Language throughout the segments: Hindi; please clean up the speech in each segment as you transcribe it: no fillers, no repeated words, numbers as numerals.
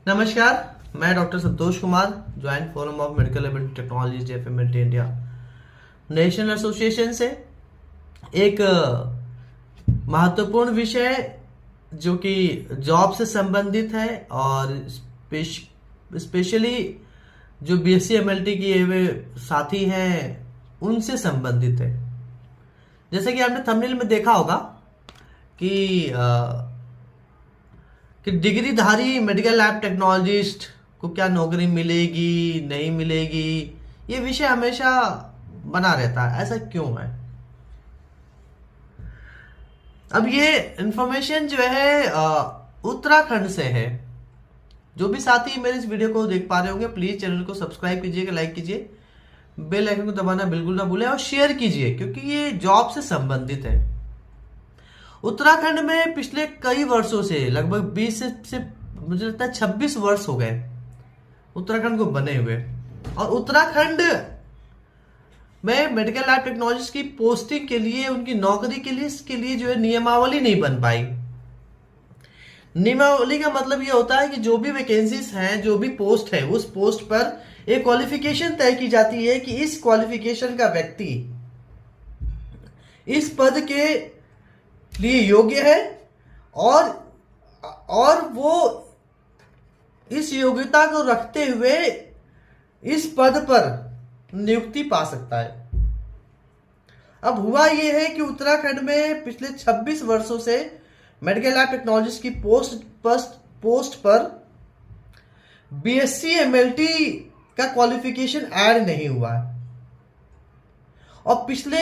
नमस्कार, मैं doctor Santosh Kumar, joint forum of medical laboratory technology JFMLT India national association से एक महत्वपूर्ण विषय जो कि जॉब से संबंधित है और स्पेशली जो बीएससी एमएलटी किए हुए साथी हैं उनसे संबंधित है। जैसे कि आपने थंबनेल में देखा होगा कि डिग्रीधारी मेडिकल लैब टेक्नोलॉजिस्ट को क्या नौकरी मिलेगी नहीं मिलेगी, ये विषय हमेशा बना रहता है। ऐसा क्यों है? अब ये इंफॉर्मेशन जो है उत्तराखंड से है। जो भी साथी मेरे इस वीडियो को देख पा रहे होंगे, प्लीज चैनल को सब्सक्राइब कीजिएगा, लाइक कीजिए, बेल आइकन को दबाना बिल्कुल ना भूलें और शेयर कीजिए क्योंकि ये जॉब से संबंधित है। उत्तराखंड में पिछले कई वर्षों से लगभग 20 से मुझे लगता है 26 वर्ष हो गए उत्तराखंड को बने हुए, और उत्तराखंड में मेडिकल लैब टेक्नोलॉजिस्ट की पोस्टिंग के लिए, उनकी नौकरी के लिए, इसके लिए जो है नियमावली नहीं बन पाई। नियमावली का मतलब ये होता है कि जो भी वैकेंसीज हैं, जो भी पोस्ट है, उस पोस्ट पर एक क्वालिफिकेशन तय की जाती है कि इस क्वालिफिकेशन का व्यक्ति इस पद के लिए योग्य है और वो इस योग्यता को रखते हुए इस पद पर नियुक्ति पा सकता है। अब हुआ यह है कि उत्तराखंड में पिछले 26 वर्षों से मेडिकल लैब टेक्नोलॉजिस्ट की पोस्ट पर बीएससी एमएलटी का क्वालिफिकेशन ऐड नहीं हुआ है, और पिछले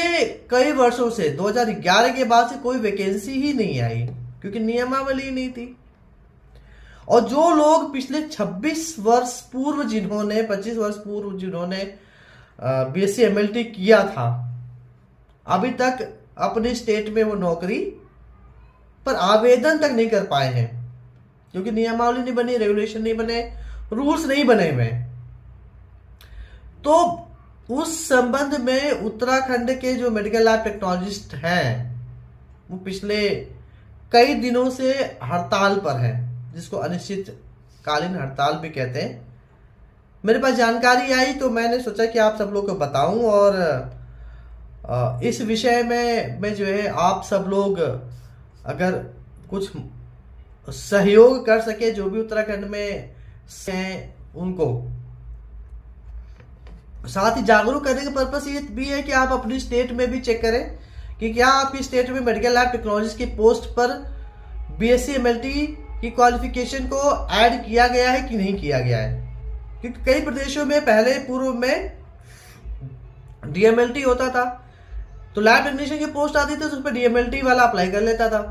कई वर्षों से 2011 के बाद से कोई वैकेंसी ही नहीं आई क्योंकि नियमावली नहीं थी। और जो लोग पिछले 26 वर्ष पूर्व जिन्होंने 25 वर्ष पूर्व जिन्होंने बीएससी एमएलटी किया था, अभी तक अपने स्टेट में वो नौकरी पर आवेदन तक नहीं कर पाए हैं क्योंकि नियमावली नहीं बनी, रेगुलेशन नहीं बने, रूल्स नहीं बने हुए। तो उस संबंध में उत्तराखंड के जो मेडिकल लैब टेक्नोलॉजिस्ट हैं वो पिछले कई दिनों से हड़ताल पर हैं, जिसको अनिश्चितकालीन हड़ताल भी कहते हैं। मेरे पास जानकारी आई तो मैंने सोचा कि आप सब लोग को बताऊं, और इस विषय में जो है आप सब लोग अगर कुछ सहयोग कर सके, जो भी उत्तराखंड में हैं उनको, साथ ही जागरूक करने का पर्पस ये भी है कि आप अपनी स्टेट में भी चेक करें कि क्या आपकी स्टेट में मेडिकल लैब टेक्नोलॉजिस्ट की पोस्ट पर बीएससी एमएलटी की क्वालिफिकेशन को ऐड किया गया है कि नहीं किया गया है। क्योंकि कई प्रदेशों में पहले पूर्व में डीएमएलटी होता था, तो लैब टेक्नीशियन की पोस्ट आती थी तो उस पर डीएमएलटी वाला अप्लाई कर लेता था।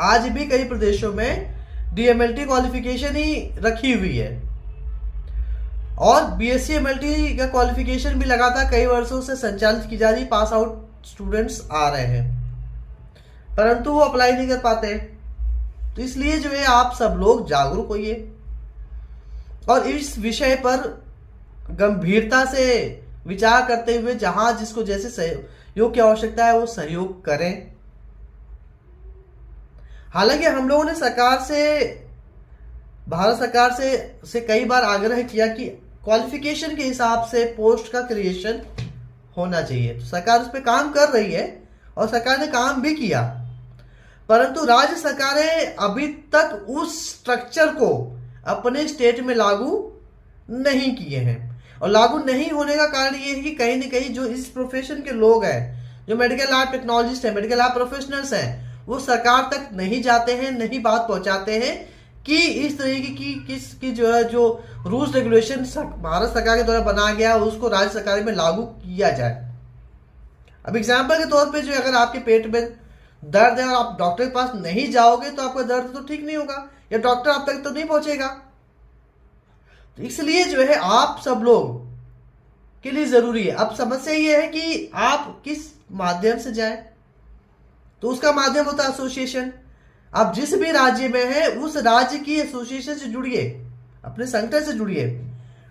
आज भी कई प्रदेशों में डीएमएलटी क्वालिफिकेशन ही रखी हुई है, और बीएससी एमएलटी का क्वालिफिकेशन भी लगातार कई वर्षों से संचालित की जा रही, पास आउट स्टूडेंट्स आ रहे हैं, परंतु वो अप्लाई नहीं कर पाते। तो इसलिए जो है आप सब लोग जागरूक होइए और इस विषय पर गंभीरता से विचार करते हुए जहां जिसको जैसे सहयोग की आवश्यकता है वो सहयोग करें। हालांकि हम लोगों ने भारत सरकार से कई बार आग्रह किया कि क्वालिफिकेशन के हिसाब से पोस्ट का क्रिएशन होना चाहिए, तो सरकार उस पर काम कर रही है और सरकार ने काम भी किया, परंतु राज्य सरकारें अभी तक उस स्ट्रक्चर को अपने स्टेट में लागू नहीं किए हैं। और लागू नहीं होने का कारण ये है कि कहीं ना कहीं जो इस प्रोफेशन के लोग हैं, जो मेडिकल लैब टेक्नोलॉजिस्ट हैं, मेडिकल लैब प्रोफेशनल्स हैं, वो सरकार तक नहीं जाते हैं, नहीं बात पहुंचाते हैं कि इस तरीके की जो रूल्स रेगुलेशन भारत सरकार के द्वारा बनाया गया उसको राज्य सरकार में लागू किया जाए। अब एग्जाम्पल के तौर पे जो अगर आपके पेट में दर्द है और आप डॉक्टर के पास नहीं जाओगे तो आपका दर्द तो ठीक नहीं होगा, या डॉक्टर आप तक तो नहीं पहुंचेगा। तो इसलिए जो है आप सब लोग के लिए जरूरी है। अब समस्या ये है कि आप किस माध्यम से जाएं, तो उसका माध्यम होता है एसोसिएशन। आप जिस भी राज्य में हैं उस राज्य की एसोसिएशन से जुड़िए, अपने संगठन से जुड़िए,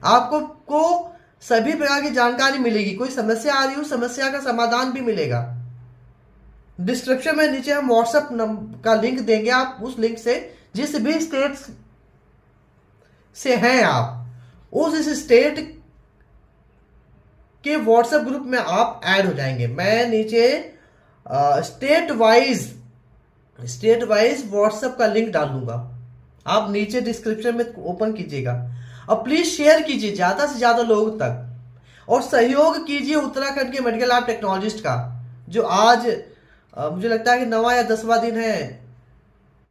आपको सभी प्रकार की जानकारी मिलेगी। कोई समस्या आ रही हो, समस्या का समाधान भी मिलेगा। डिस्क्रिप्शन में नीचे हम व्हाट्सएप का लिंक देंगे, आप उस लिंक से जिस भी स्टेट्स से हैं आप, उस स्टेट के व्हाट्सएप ग्रुप में आप ऐड हो जाएंगे। मैं नीचे स्टेट वाइज व्हाट्सएप का लिंक डाल दूंगा, आप नीचे डिस्क्रिप्शन में ओपन कीजिएगा। और प्लीज शेयर कीजिए ज्यादा से ज्यादा लोगों तक, और सहयोग कीजिए उत्तराखंड के मेडिकल लैब टेक्नोलॉजिस्ट का, जो आज मुझे लगता है कि 9वां या 10वां दिन है